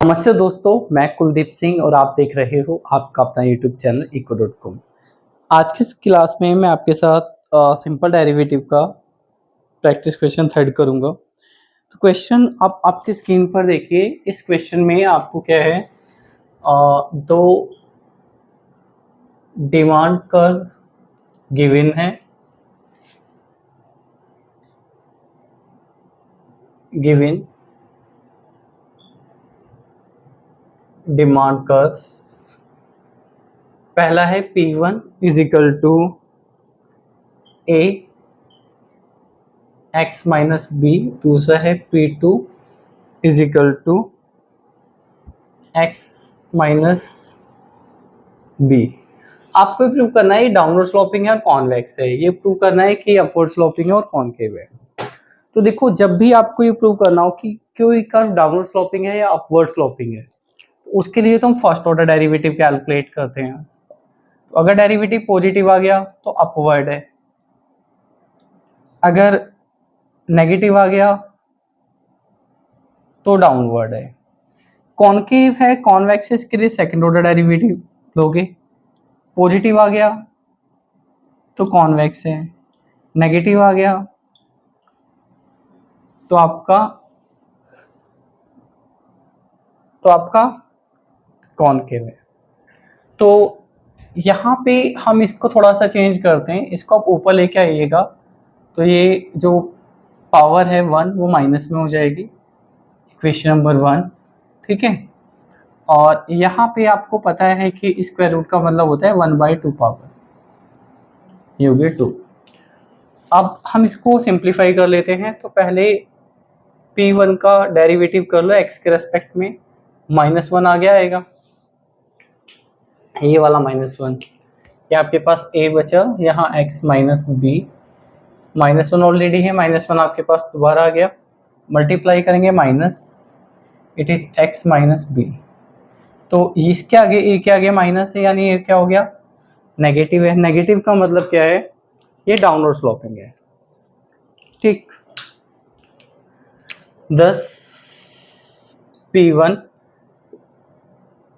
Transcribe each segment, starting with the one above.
नमस्ते दोस्तों, मैं कुलदीप सिंह और आप देख रहे हो आपका अपना यूट्यूब चैनल eco.com। आज की इस क्लास में मैं आपके साथ सिंपल डेरिवेटिव का प्रैक्टिस क्वेश्चन थर्ड करूंगा। तो क्वेश्चन आप आपकी स्क्रीन पर देखिए। इस क्वेश्चन में आपको क्या है, दो डिमांड कर्व गिवन है, गिवन डिमांड कर्व। पहला है P1 is equal to a x minus b, दूसरा है P2 is equal to x minus b. आपको प्रूव करना है ये डाउनवर्ड स्लोपिंग है और कॉन्वेक्स है। ये प्रूव करना है कि अपवर्ड स्लोपिंग है और कॉनकेव है। तो देखो, जब भी आपको ये प्रूव करना हो कि क्यों ये कर्व डाउनवर्ड स्लोपिंग है या अपवर्ड स्लोपिंग है, तो उसके लिए तो हम फर्स्ट ऑर्डर डेरिवेटिव कैलकुलेट करते हैं। तो अगर डेरिवेटिव पॉजिटिव आ गया तो अपवर्ड है, अगर नेगेटिव आ गया तो डाउनवर्ड है। कॉनकेव है, कॉन्वेक्स है, इसके लिए सेकंड ऑर्डर डेरिवेटिव लोगे। पॉजिटिव आ गया तो कॉन्वेक्स है, नेगेटिव आ गया तो आपका कॉनकेव है। तो यहाँ पे हम इसको थोड़ा सा चेंज करते हैं, इसको आप ऊपर लेके आइएगा तो ये जो पावर है 1 वो माइनस में हो जाएगी, इक्वेशन नंबर 1, ठीक है। और यहाँ पे आपको पता है कि स्क्वायर रूट का मतलब होता है 1/2 पावर, ये हो गया 2। अब हम इसको सिंप्लीफाई कर लेते हैं। तो पहले P1 का डेरिवेटिव कर लो x के रेस्पेक्ट में, -1 आ गया आएगा, ये वाला -1। ये आपके पास a बचा, यहाँ x माइनस बी, -1 ऑलरेडी है, -1 आपके पास दोबारा आ गया, मल्टीप्लाई करेंगे minus, it is x minus b. तो इसके आगे a के आगे माइनस है, यानी ये क्या हो गया, नेगेटिव है। नेगेटिव का मतलब क्या है, ये डाउनवर्ड स्लोपिंग है, ठीक। 10 P1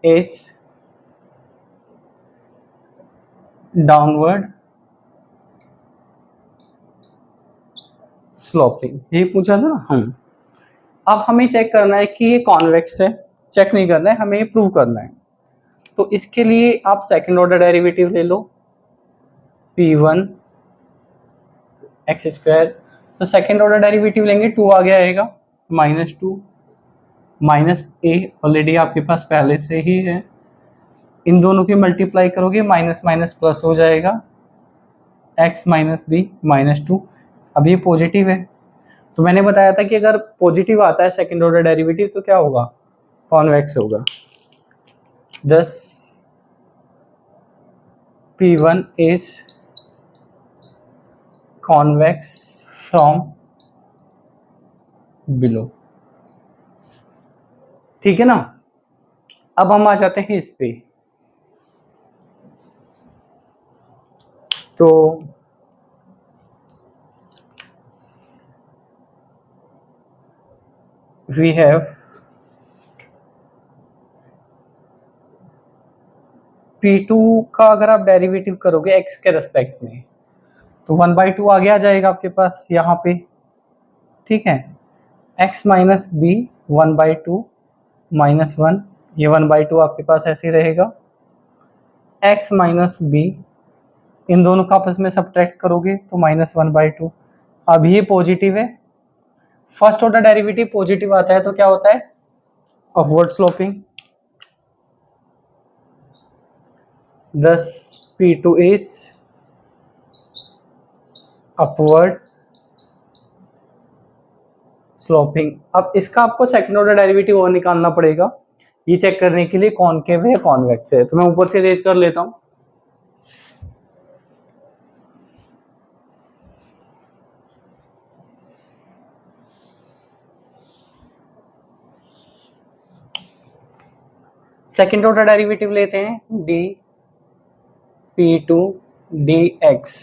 इज डाउनवर्ड स्लोपिंग, ये पूछा था ना हम। अब हमें चेक करना है कि ये कॉन्वेक्स है, चेक नहीं करना है, हमें ये प्रूव करना है। तो इसके लिए आप सेकंड ऑर्डर डेरिवेटिव ले लो, P1 एक्स स्क्वायर। तो सेकंड ऑर्डर डेरिवेटिव लेंगे, 2 आ गया आएगा, -2 माइनस ए ऑलरेडी आपके पास पहले से ही है, इन दोनों की मल्टीप्लाई करोगे माइनस माइनस प्लस हो जाएगा, x माइनस बी -2। अब ये पॉजिटिव है, तो मैंने बताया था कि अगर पॉजिटिव आता है सेकंड ऑर्डर डेरिवेटिव तो क्या होगा, कॉन्वेक्स होगा। 10 P1 is convex from below, ठीक है ना। अब हम आ जाते हैं इस पे। तो वी हैव P2 का अगर आप डेरिवेटिव करोगे x के रेस्पेक्ट में तो 1/2 आगे आ जाएगा आपके पास यहाँ पे, ठीक है। x माइनस बी 1/2 -1, ये 1/2 आपके पास ऐसे ही रहेगा। x माइनस बी, इन दोनों का आपस में सब्ट्रैक्ट करोगे तो -1/2। अब ये पॉजिटिव है, फर्स्ट ऑर्डर डेरिवेटिव पॉजिटिव आता है तो क्या होता है, upward sloping. 10 P2 is upward sloping. अब इसका आपको सेकंड ऑर्डर डेरिवेटिव और निकालना पड़ेगा, ये चेक करने के लिए कॉनकेव है या कॉन्वेक्स है। तो मैं ऊपर से रेज कर लेता हूं। सेकंड ऑर्डर डेरिवेटिव लेते हैं, d P2 dx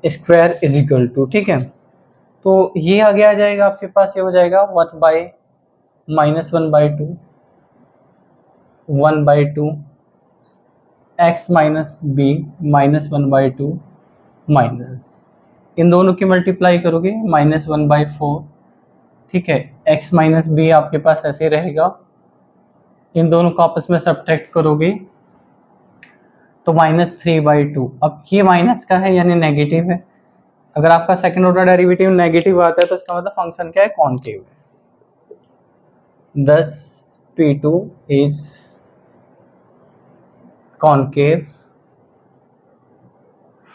square is equal to, ठीक है। तो ये आगे आ जाएगा आपके पास, ये हो जाएगा 1/2 -1/2 1/2 x माइनस बी -1/2 माइनस, इन दोनों की मल्टीप्लाई करोगे -1/4, ठीक है। x माइनस बी आपके पास ऐसे रहेगा, इन दोनों को आपस में सब्ट्रैक्ट करोगे तो -3/2। अब ये माइनस का है यानी नेगेटिव है। अगर आपका सेकंड ऑर्डर डेरिवेटिव नेगेटिव आता है तो इसका मतलब फंक्शन क्या है, कॉनकेव है। Thus P2 is concave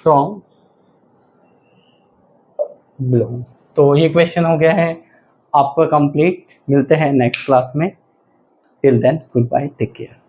from below। तो ये क्वेश्चन हो गया है आपका कंप्लीट। मिलते हैं नेक्स्ट क्लास में। Till then goodbye, take care.